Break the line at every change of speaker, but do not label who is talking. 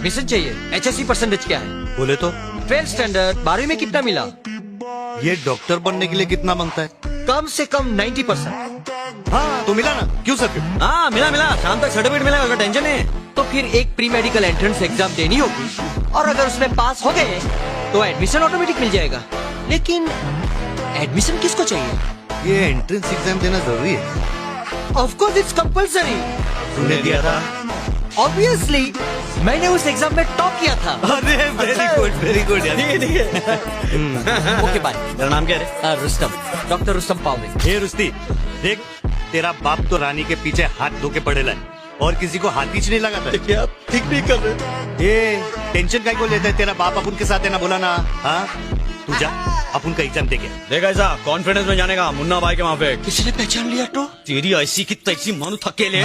Admission चाहिए। HSC percentage क्या है?
बोले तो
12th स्टैंडर्ड। 12वीं में कितना मिला?
ये डॉक्टर बनने के लिए कितना मांगता है?
कम से कम 90%।
हाँ तो मिला ना, क्यों सर?
हाँ मिला, शाम तक सर्टिफिकेट मिलेगा, उसका टेंशन है।
तो फिर एक प्री मेडिकल एंट्रेंस एग्जाम देनी होगी, और अगर उसमें पास हो गए तो एडमिशन ऑटोमेटिक मिल जाएगा। लेकिन एडमिशन किसको चाहिए?
ये एंट्रेंस एग्जाम देना जरूरी है?
Of course it's compulsory.
तूने दिया था?
ऑब्वियसली, मैंने उस एग्जाम में टॉप किया था।
अरे वेरी गुड यार।
Okay bye.
तेरा नाम क्या है?
रुस्तम, डॉक्टर रुस्तम पावरे।
हे रुस्ती, देख तेरा बाप तो रानी के पीछे हाथ धो के पड़ेला है और किसी को हाथ पीछे नहीं लगाता है।
क्या ठीक नहीं कर रहे?
ये टेंशन काय को लेता है? तेरा बाप अपन के साथ है ना, बोला ना। हाँ तू जा, अपन का एग्जाम दे के।
देखा ऐसा कॉन्फिडेंस में जाने का, मुन्ना भाई के वहाँ पे
किसी ने पहचान लिया तो?
तेरी ऐसी की तैसी मानू थकेले।